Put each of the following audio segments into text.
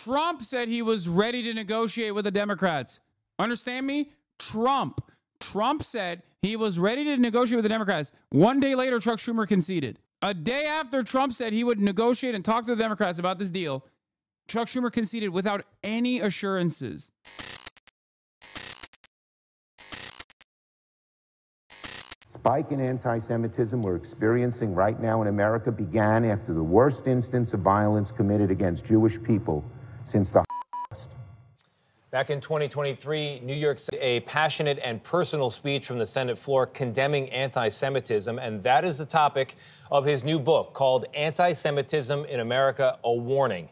Trump said he was ready to negotiate with the Democrats. Understand me? Trump said he was ready to negotiate with the Democrats. One day later, Chuck Schumer conceded. A day after Trump said he would negotiate and talk to the Democrats about this deal, Chuck Schumer conceded without any assurances. Spike in anti-Semitism we're experiencing right now in America began after the worst instance of violence committed against Jewish people since the Holocaust. Back in 2023, New York City, a passionate and personal speech from the Senate floor condemning anti-Semitism, and that is the topic of his new book called Anti-Semitism in America, A Warning.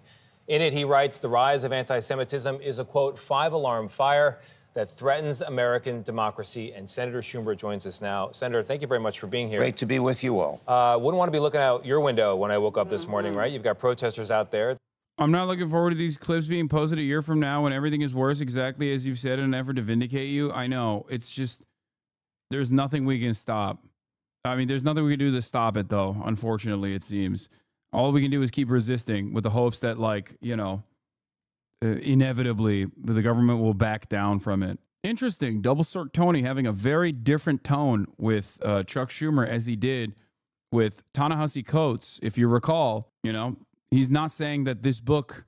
In it, he writes, the rise of anti-Semitism is a, quote, five-alarm fire that threatens American democracy. And Senator Schumer joins us now. Senator, thank you very much for being here. Great to be with you all. Wouldn't want to be looking out your window when I woke up this morning, right? You've got protesters out there. I'm not looking forward to these clips being posted a year from now when everything is worse, exactly as you've said in an effort to vindicate you. I know. It's just, there's nothing we can stop. I mean, there's nothing we can do to stop it, though, unfortunately, it seems. All we can do is keep resisting with the hopes that, like, you know, inevitably the government will back down from it. Interesting. Double Cirque Tony having a very different tone with Chuck Schumer as he did with Ta-Nehisi Coates. If you recall, you know, he's not saying that this book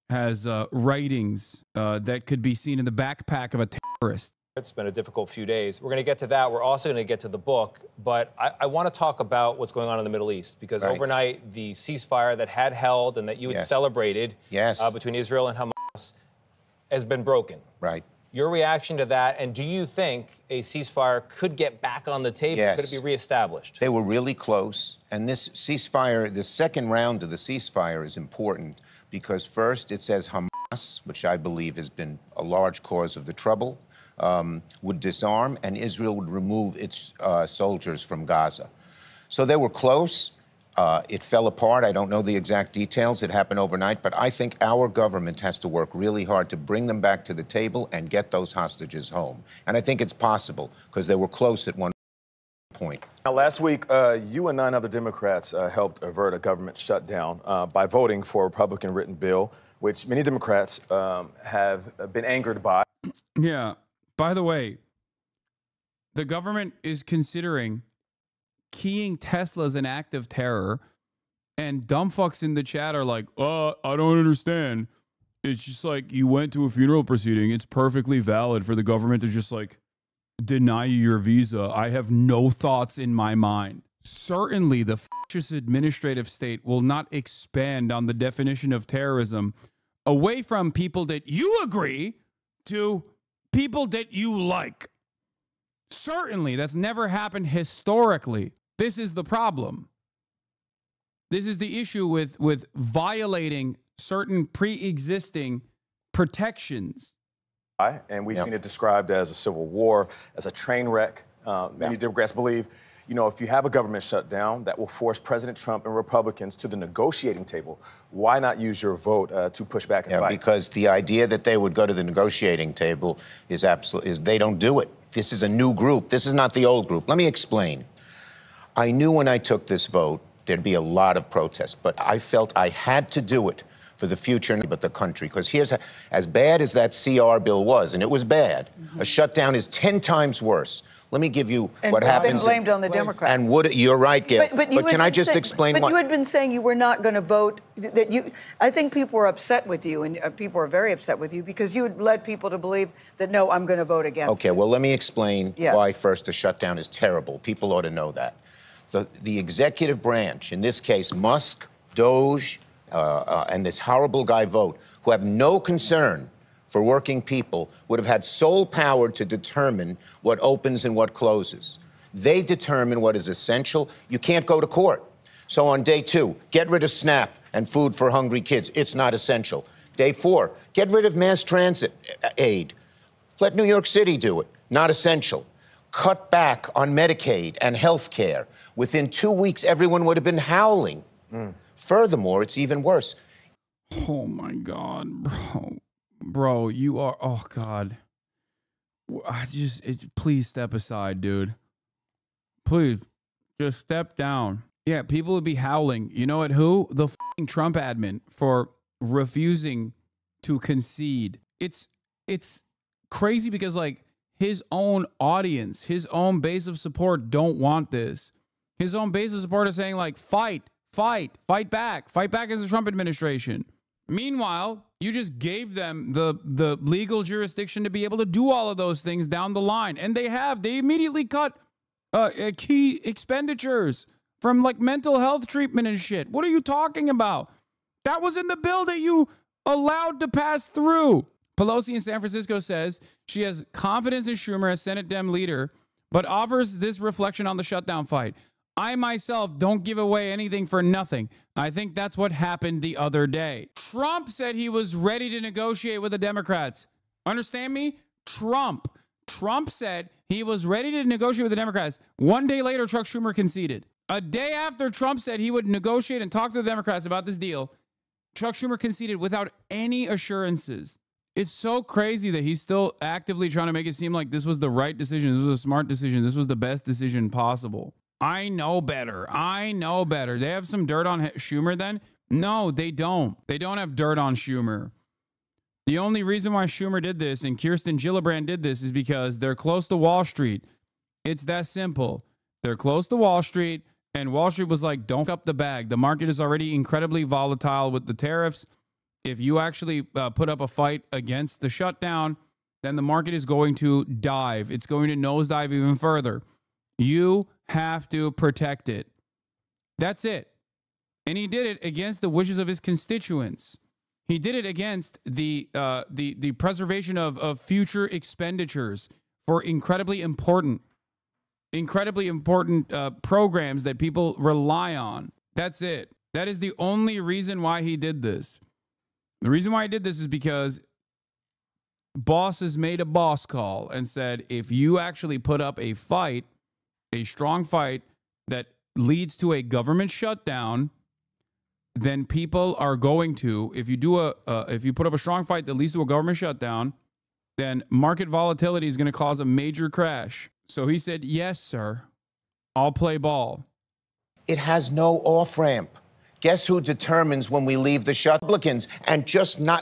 has writings that could be seen in the backpack of a terrorist. It's been a difficult few days. We're going to get to that. We're also going to get to the book. But I want to talk about what's going on in the Middle East, because overnight, the ceasefire that had held and that you had celebrated between Israel and Hamas has been broken. Right. Your reaction to that, and do you think a ceasefire could get back on the table? Yes. Could it be reestablished? They were really close. And this ceasefire, the second round of the ceasefire is important because first it says Hamas, which I believe has been a large cause of the trouble, would disarm and Israel would remove its soldiers from Gaza. So they were close. It fell apart. I don't know the exact details. It happened overnight. But I think our government has to work really hard to bring them back to the table and get those hostages home. And I think it's possible because they were close at one point. Now, last week, you and 9 other Democrats helped avert a government shutdown by voting for a Republican-written bill, which many Democrats have been angered by. Yeah. By the way, the government is considering keying Teslas an act of terror, and dumb fucks in the chat are like, I don't understand. It's just like you went to a funeral proceeding. It's perfectly valid for the government to just like deny you your visa. I have no thoughts in my mind. Certainly, the fascist administrative state will not expand on the definition of terrorism away from people that you agree to people that you like. Certainly, that's never happened historically. This is the problem. This is the issue with violating certain pre-existing protections. And we've seen it described as a civil war, as a train wreck. Many Democrats believe, you know, if you have a government shutdown, that will force President Trump and Republicans to the negotiating table. Why not use your vote to push back and fight? Because the idea that they would go to the negotiating table is they don't do it. This is a new group. This is not the old group. Let me explain. I knew when I took this vote, there'd be a lot of protests, but I felt I had to do it for the future of the country. Because here's as bad as that CR bill was, and it was bad, a shutdown is 10 times worse. Let me give you what happens. And blamed on the Democrats. And you're right, Gail. But can I just explain what? But you had been saying you were not going to vote. I think people were upset with you, and people are very upset with you because you had led people to believe that, no, I'm going to vote against. Okay, well, let me explain why first a shutdown is terrible. People ought to know that. The executive branch, in this case, Musk, Doge, and this horrible guy Vogt, who have no concern for working people, would have had sole power to determine what opens and what closes. They determine what is essential. You can't go to court. So on day 2, get rid of SNAP and food for hungry kids. It's not essential. Day 4, get rid of mass transit aid. Let New York City do it. Not essential. Cut back on Medicaid and health care. Within 2 weeks, everyone would have been howling. Furthermore, it's even worse. Oh, my God, bro. Bro, you are, oh, God. Please step aside, dude. Please, just step down. Yeah, people would be howling. You know at who? The f***ing Trump admin for refusing to concede. It's crazy because like his own audience, his own base of support don't want this. His own base of support is saying like, fight back as the Trump administration. Meanwhile, you just gave them the legal jurisdiction to be able to do all of those things down the line. And they immediately cut key expenditures from like mental health treatment and shit. What are you talking about? That was in the bill that you allowed to pass through. Pelosi in San Francisco says she has confidence in Schumer as Senate Dem leader, but offers this reflection on the shutdown fight. I myself don't give away anything for nothing. I think that's what happened the other day. Trump said he was ready to negotiate with the Democrats. Understand me? Trump said he was ready to negotiate with the Democrats. One day later, Chuck Schumer conceded. A day after Trump said he would negotiate and talk to the Democrats about this deal, Chuck Schumer conceded without any assurances. It's so crazy that he's still actively trying to make it seem like this was the right decision. This was a smart decision. This was the best decision possible. I know better. They have some dirt on Schumer then? No, they don't. They don't have dirt on Schumer. The only reason why Schumer did this and Kirsten Gillibrand did this is because they're close to Wall Street. It's that simple. They're close to Wall Street, and Wall Street was like, don't up the bag. The market is already incredibly volatile with the tariffs. If you actually put up a fight against the shutdown, then the market is going to dive. It's going to nosedive even further. You have to protect it. That's it. And he did it against the wishes of his constituents. He did it against the preservation of future expenditures for incredibly important programs that people rely on. That's it. That is the only reason why he did this. The reason why he did this is because bosses made a boss call and said, if you actually put up a fight, a strong fight that leads to a government shutdown, then people are going to, if you put up a strong fight that leads to a government shutdown, then market volatility is going to cause a major crash. So he said, yes, sir, I'll play ball. It has no off-ramp. Guess who determines when we leave the Republicans? And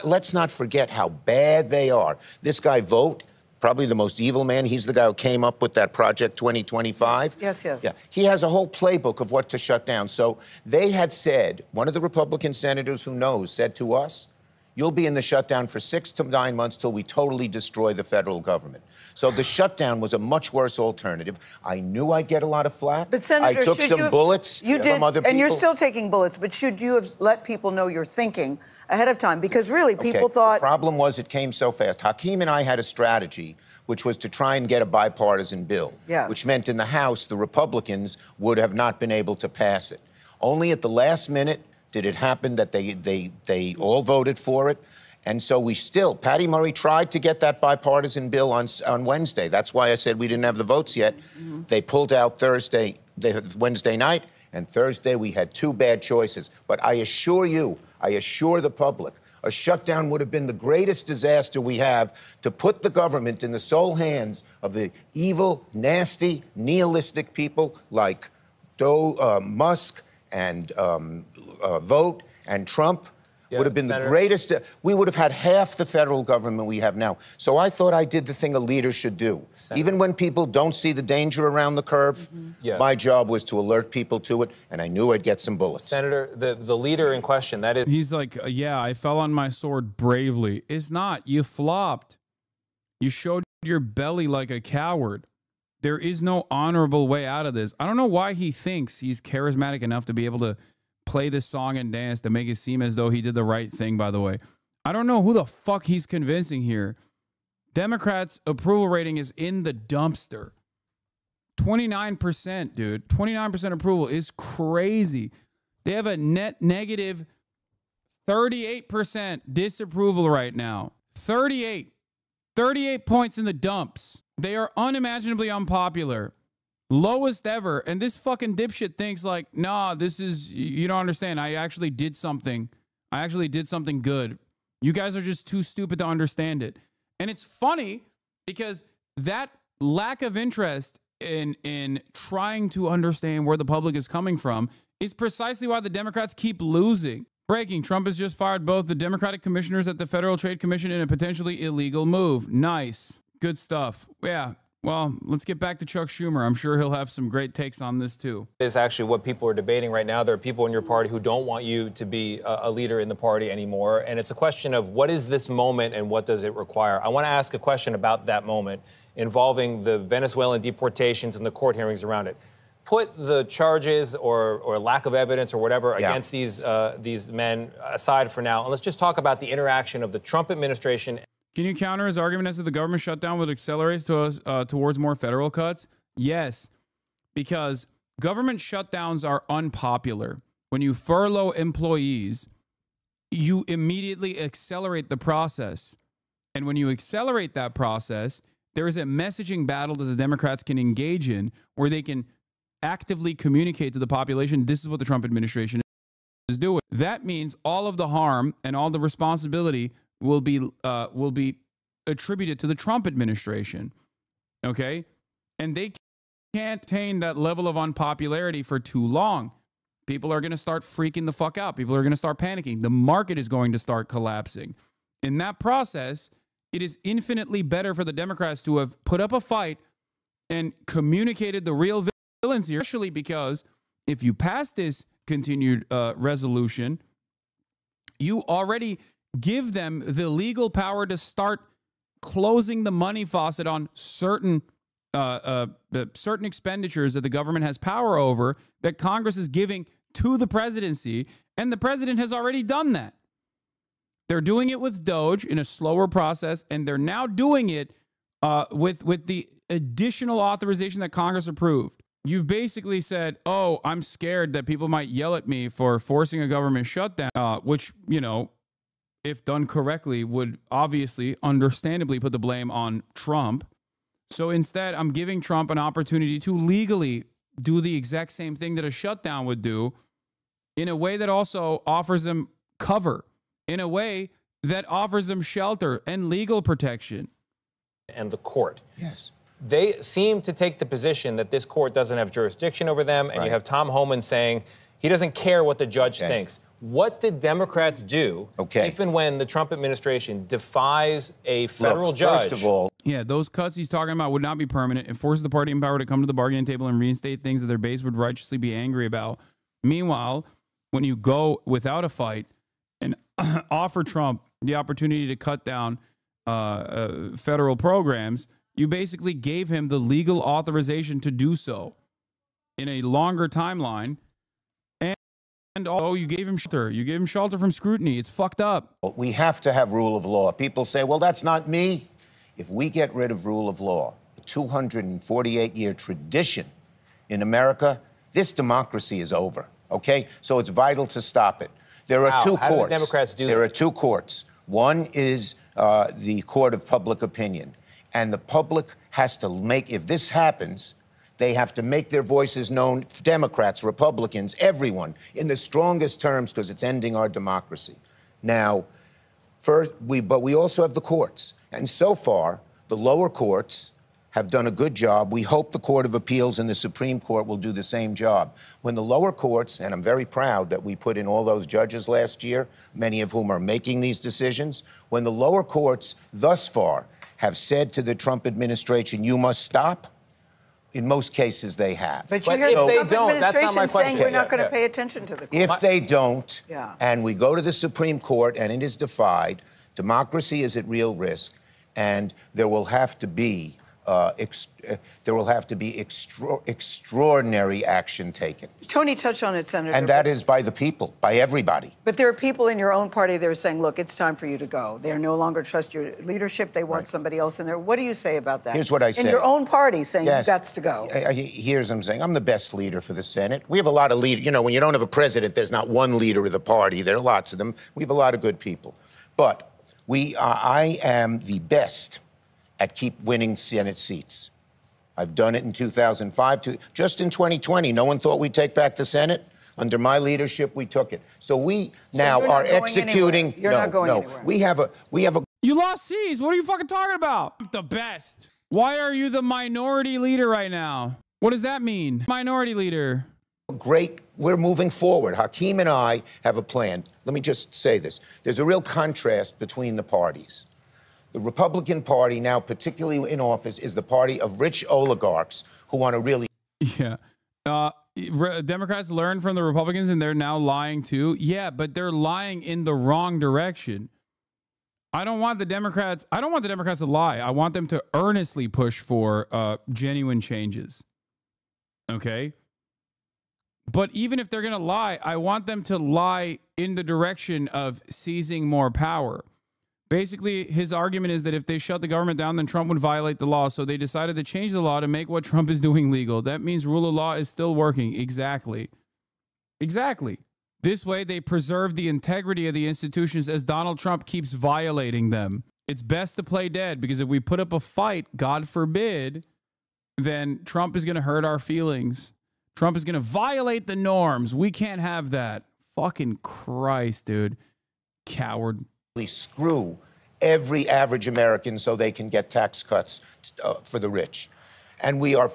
let's not forget how bad they are. This guy Vogt, probably the most evil man. He's the guy who came up with that Project 2025. Yes. Yeah. He has a whole playbook of what to shut down. So they had said, one of the Republican senators who knows said to us, you'll be in the shutdown for 6 to 9 months till we totally destroy the federal government. So the shutdown was a much worse alternative. I knew I'd get a lot of flack. But Senator, I took some bullets from other people. And you're still taking bullets, but should you have let people know you're thinking ahead of time? Because really, people thought... The problem was it came so fast. Hakeem and I had a strategy, which was to try and get a bipartisan bill, which meant in the House, the Republicans would have not been able to pass it. Only at the last minute did it happen that they all voted for it. And so Patty Murray tried to get that bipartisan bill on Wednesday. That's why I said we didn't have the votes yet. Mm-hmm. They pulled out Wednesday night, and Thursday we had 2 bad choices. But I assure the public, a shutdown would have been the greatest disaster we have to put the government in the sole hands of the evil, nasty, nihilistic people like Musk and Vogt and Trump. Would have been the greatest. We would have had half the federal government we have now. So I thought I did the thing a leader should do. Even when people don't see the danger around the curve, my job was to alert people to it, and I knew I'd get some bullets. Senator, the leader in question, that is... He's like, yeah, I fell on my sword bravely. It's not. You flopped. You showed your belly like a coward. There is no honorable way out of this. I don't know why he thinks he's charismatic enough to be able to play this song and dance to make it seem as though he did the right thing, by the way. I don't know who the fuck he's convincing here. Democrats' approval rating is in the dumpster. 29%, dude. 29% approval is crazy. They have a net negative 38% disapproval right now. 38 points in the dumps. They are unimaginably unpopular. Lowest ever. And this fucking dipshit thinks like, nah, this is, you don't understand. I actually did something. I actually did something good. You guys are just too stupid to understand it. And it's funny because that lack of interest in trying to understand where the public is coming from is precisely why the Democrats keep losing. Breaking. Trump has just fired both the Democratic commissioners at the Federal Trade Commission in a potentially illegal move. Nice. Good stuff. Yeah. Well, let's get back to Chuck Schumer. I'm sure he'll have some great takes on this, too. Is actually what people are debating right now. There are people in your party who don't want you to be a leader in the party anymore. And it's a question of what is this moment and what does it require? I want to ask a question about that moment involving the Venezuelan deportations and the court hearings around it. Put the charges or lack of evidence or whatever against these men aside for now. And let's just talk about the interaction of the Trump administration. Can you counter his argument as if the government shutdown would accelerate towards more federal cuts? Yes, because government shutdowns are unpopular. When you furlough employees, you immediately accelerate the process. And when you accelerate that process, there is a messaging battle that the Democrats can engage in where they can actively communicate to the population, this is what the Trump administration is doing. That means all of the harm and all the responsibility will be attributed to the Trump administration, okay? And they can't attain that level of unpopularity for too long. People are going to start freaking the fuck out. People are going to start panicking. The market is going to start collapsing. In that process, it is infinitely better for the Democrats to have put up a fight and communicated the real villains here, especially because if you pass this continued resolution, you already give them the legal power to start closing the money faucet on certain expenditures that the government has power over that Congress is giving to the presidency, and the president has already done that. They're doing it with Doge in a slower process, and they're now doing it with the additional authorization that Congress approved. You've basically said, oh, I'm scared that people might yell at me for forcing a government shutdown, which, you know, if done correctly, would obviously, understandably put the blame on Trump. So instead, I'm giving Trump an opportunity to legally do the exact same thing that a shutdown would do in a way that also offers him cover, in a way that offers him shelter and legal protection. And the court. Yes. They seem to take the position that this court doesn't have jurisdiction over them, and you have Tom Homan saying he doesn't care what the judge thinks. What did Democrats do if and when the Trump administration defies a federal judge? First of all, yeah, those cuts he's talking about would not be permanent. It forces the party in power to come to the bargaining table and reinstate things that their base would righteously be angry about. Meanwhile, when you go without a fight and offer Trump the opportunity to cut down federal programs, you basically gave him the legal authorization to do so in a longer timeline. And oh, you gave him shelter. You gave him shelter from scrutiny. It's fucked up. We have to have rule of law. People say, well, that's not me. If we get rid of rule of law, the 248-year tradition in America, this democracy is over, okay? So it's vital to stop it. There are two courts. How do the Democrats do that? There are two courts. One is the court of public opinion. And the public has to make, if this happens, they have to make their voices known, Democrats, Republicans, everyone, in the strongest terms, because it's ending our democracy. Now, but we also have the courts. And so far, the lower courts have done a good job. We hope the Court of Appeals and the Supreme Court will do the same job. When the lower courts, and I'm very proud that we put in all those judges last year, many of whom are making these decisions, when the lower courts thus far have said to the Trump administration, you must stop, in most cases they have. But you hear the Trump don't. That's not my administration saying question. we're not going to pay attention to the court. If they don't, and we go to the Supreme Court and it is defied, democracy is at real risk, and there will have to be extraordinary action taken. Tony touched on it, Senator. And that is by the people, by everybody. But there are people in your own party that are saying, look, it's time for you to go. They no longer trust your leadership. They want somebody else in there. What do you say about that? Here's what I say. In your own party saying you've got to go. Here's what I'm saying. I'm the best leader for the Senate. We have a lot of leaders. You know, when you don't have a president, there's not one leader of the party. There are lots of them. We have a lot of good people. But I am the best at keep winning Senate seats. I've done it in 2005. Just in 2020, no one thought we'd take back the Senate. Under my leadership, we took it. So we now are executing. You're not going anywhere. We have a. You lost seats. What are you fucking talking about? The best. Why are you the minority leader right now? What does that mean? Minority leader. Great we're moving forward. Hakeem and I have a plan. Let me just say this. There's a real contrast between the parties. The Republican Party now, particularly in office, is the party of rich oligarchs who want to really... Yeah. Democrats learn from the Republicans and they're now lying too. Yeah, but they're lying in the wrong direction. I don't want the Democrats to lie. I want them to earnestly push for genuine changes. Okay? But even if they're going to lie, I want them to lie in the direction of seizing more power. Basically, his argument is that if they shut the government down, then Trump would violate the law. So they decided to change the law to make what Trump is doing legal. That means rule of law is still working. Exactly. Exactly. This way, they preserve the integrity of the institutions as Donald Trump keeps violating them. It's best to play dead because if we put up a fight, God forbid, then Trump is going to hurt our feelings. Trump is going to violate the norms. We can't have that. Fucking Christ, dude. Coward. Screw every average American so they can get tax cuts for the rich. And we are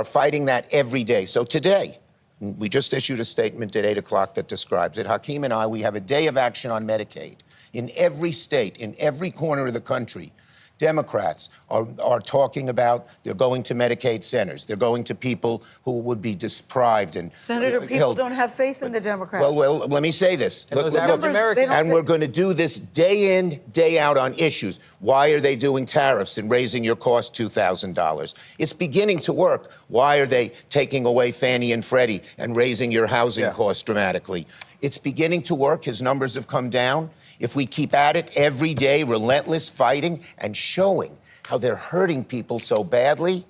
fighting that every day. So today, we just issued a statement at 8 o'clock that describes it. Hakeem and I, we have a day of action on Medicaid. In every state, in every corner of the country, Democrats are talking about they're going to Medicaid centers. They're going to people who would be deprived and Senator, people don't have faith in the Democrats. Well, let me say this. And those average Americans. And we're going to do this day in, day out on issues. Why are they doing tariffs and raising your cost $2,000? It's beginning to work. Why are they taking away Fannie and Freddie and raising your housing costs dramatically? It's beginning to work. His numbers have come down. If we keep at it every day, relentless fighting and showing how they're hurting people so badly,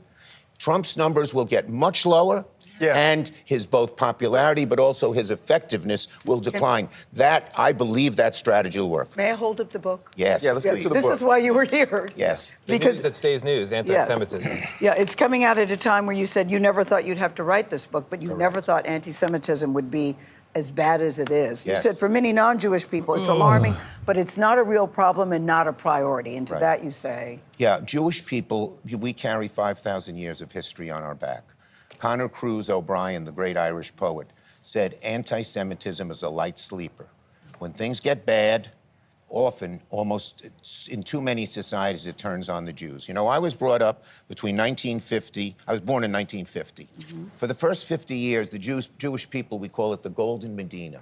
Trump's numbers will get much lower. And his both popularity but also his effectiveness will decline. That, I believe that strategy will work. May I hold up the book? Yes. Yeah, let's get to the book. This is why you were here. Yes. Because news that stays news, anti-Semitism. Yes. Yeah, it's coming out at a time where you said you never thought you'd have to write this book, but you never thought anti-Semitism would be as bad as it is. You said for many non-Jewish people, it's alarming, but it's not a real problem and not a priority. And to that you say... Yeah, Jewish people, we carry 5,000 years of history on our back. Conor Cruz O'Brien, the great Irish poet, said anti-Semitism is a light sleeper. When things get bad, often, almost in too many societies, it turns on the Jews. You know, I was brought up between 1950, I was born in 1950. For the first 50 years, the Jewish people, we call it the Golden Medina.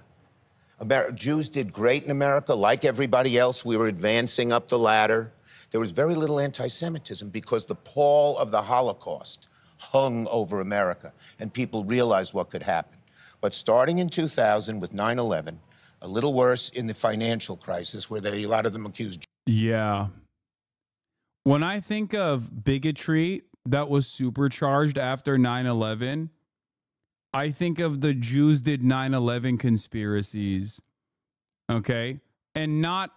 Jews did great in America, like everybody else. We were advancing up the ladder. There was very little anti-Semitism because the pall of the Holocaust hung over America, and people realized what could happen. But starting in 2000 with 9/11, a little worse in the financial crisis, where a lot of them accused. Yeah. When I think of bigotry that was supercharged after 9/11, I think of the Jews did 9/11 conspiracies. Okay? And not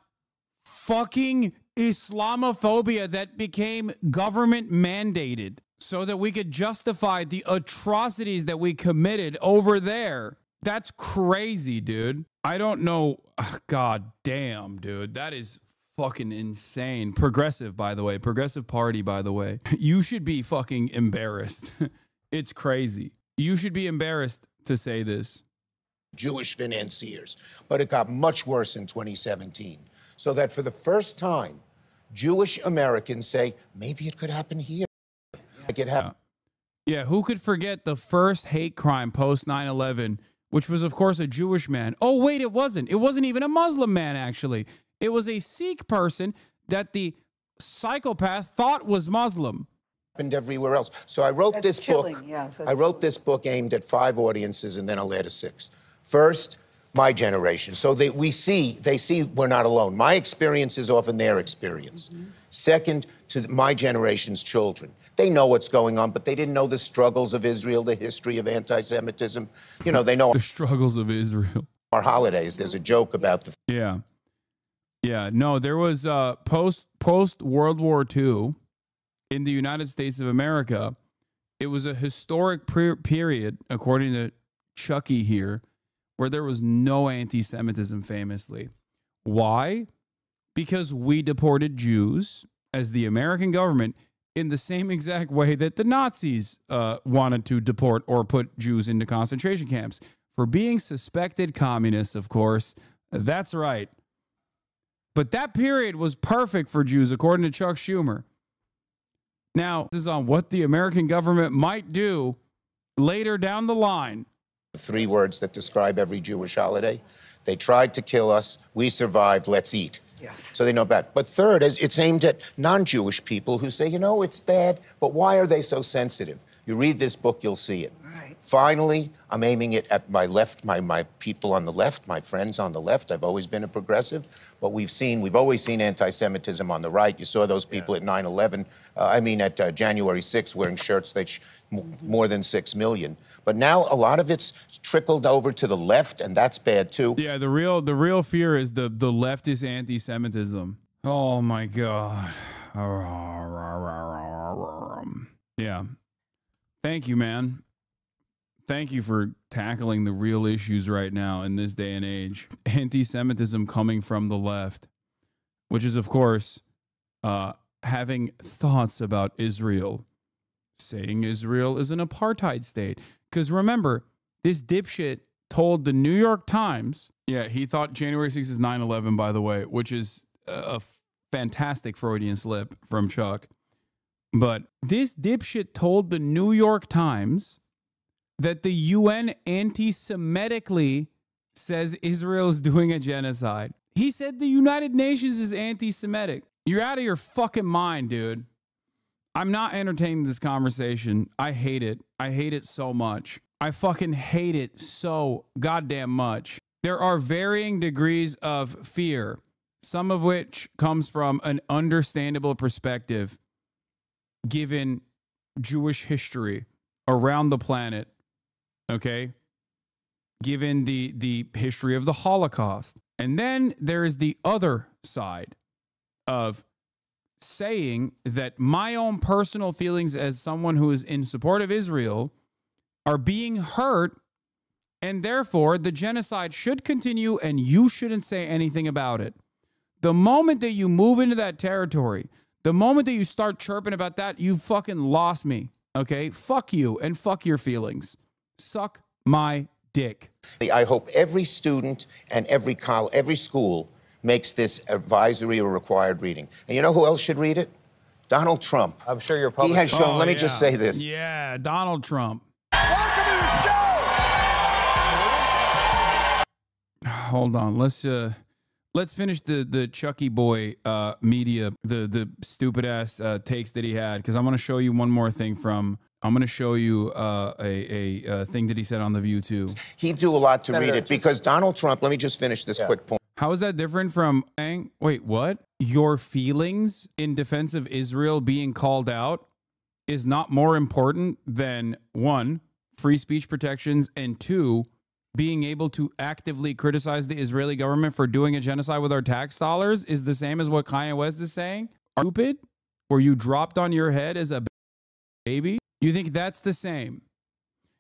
fucking Islamophobia that became government mandated so that we could justify the atrocities that we committed over there. That's crazy, dude. I don't know. God damn, dude. That is fucking insane. Progressive, by the way. Progressive Party, by the way. You should be fucking embarrassed. It's crazy. You should be embarrassed to say this. Jewish financiers. But it got much worse in 2017. So that for the first time, Jewish Americans say, maybe it could happen here. Like it happened. Yeah, who could forget the first hate crime post 9/11, which was, of course, a Jewish man. Oh, wait, it wasn't. It wasn't even a Muslim man, actually. It was a Sikh person that the psychopath thought was Muslim. Happened everywhere else. So I wrote this book. I wrote this book aimed at 5 audiences, and then I'll add a 6th. First, my generation. So they see we're not alone. My experience is often their experience. Second, to my generation's children. They know what's going on, but they didn't know the struggles of Israel, the history of anti-Semitism. You know, they know the struggles of Israel. Our holidays. There's a joke about the... Yeah. No, there was post World War II in the United States of America. It was a historic period, according to Chucky here, where there was no anti-Semitism famously. Why? Because we deported Jews as the American government in the same exact way that the Nazis wanted to deport or put Jews into concentration camps. for being suspected communists, of course. That's right. But that period was perfect for Jews, according to Chuck Schumer. Now, this is on what the American government might do later down the line. 3 words that describe every Jewish holiday. They tried to kill us. We survived. Let's eat. Yes. So they know bad. But third, it's aimed at non-Jewish people who say, you know, it's bad, but why are they so sensitive? You read this book, you'll see it. Right. Finally, I'm aiming it at my left, my people on the left, my friends on the left. I've always been a progressive, but we've always seen anti-Semitism on the right. You saw those people at 9/11, at January 6th wearing shirts that more than 6 million. But now a lot of it's trickled over to the left, and that's bad too. Yeah, the real fear is the leftist anti-Semitism. Oh my God. Yeah. Thank you, man. Thank you for tackling the real issues right now in this day and age. Anti-Semitism coming from the left, which is, of course, having thoughts about Israel, saying Israel is an apartheid state. Because remember, this dipshit told the New York Times, yeah, he thought January 6th is 9/11, by the way, which is a fantastic Freudian slip from Chuck. But this dipshit told the New York Times that the UN anti-Semitically says Israel is doing a genocide. He said the United Nations is anti-Semitic. You're out of your fucking mind, dude. I'm not entertaining this conversation. I hate it. I hate it so much. I fucking hate it so goddamn much. There are varying degrees of fear, some of which comes from an understandable perspective, given Jewish history around the planet, okay? Given the history of the Holocaust. And then there is the other side of saying that my own personal feelings as someone who is in support of Israel are being hurt, and therefore the genocide should continue and you shouldn't say anything about it. The moment that you move into that territory, the moment that you start chirping about that, you fucking lost me, okay? Fuck you and fuck your feelings. Suck my dick. I hope every student and every school makes this advisory or required reading. And you know who else should read it? Donald Trump. I'm sure you're probably... He has shown, let me just say this. Yeah, Donald Trump. Welcome to the show! Hold on, let's finish the Chucky boy media, the stupid ass takes that he had, because I'm going to show you one more thing I'm going to show you a thing that he said on The View too. He'd do a lot to read it because Donald Trump, let me just finish this quick point. How is that different from saying, wait, what? Your feelings in defense of Israel being called out is not more important than 1, free speech protections, and 2, being able to actively criticize the Israeli government for doing a genocide with our tax dollars is the same as what Kanye West is saying? Stupid? Were you dropped on your head as a baby? You think that's the same?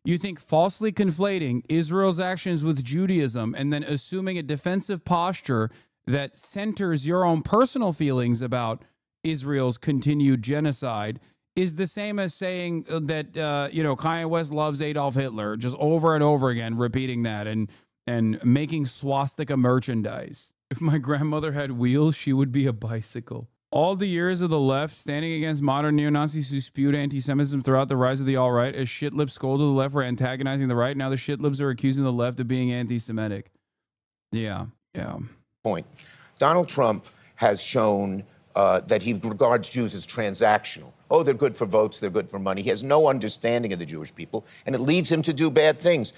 You think falsely conflating Israel's actions with Judaism and then assuming a defensive posture that centers your own personal feelings about Israel's continued genocide is the same as saying that, Kanye West loves Adolf Hitler, just over and over again, repeating that and making swastika merchandise. If my grandmother had wheels, she would be a bicycle. All the years of the left standing against modern neo-Nazis who spewed anti-Semitism throughout the rise of the alt-right, as shit-libs scolded the left for antagonizing the right, now the shit-libs are accusing the left of being anti-Semitic. Yeah. Point. Donald Trump has shown that he regards Jews as transactional. Oh, they're good for votes, they're good for money. He has no understanding of the Jewish people, and it leads him to do bad things.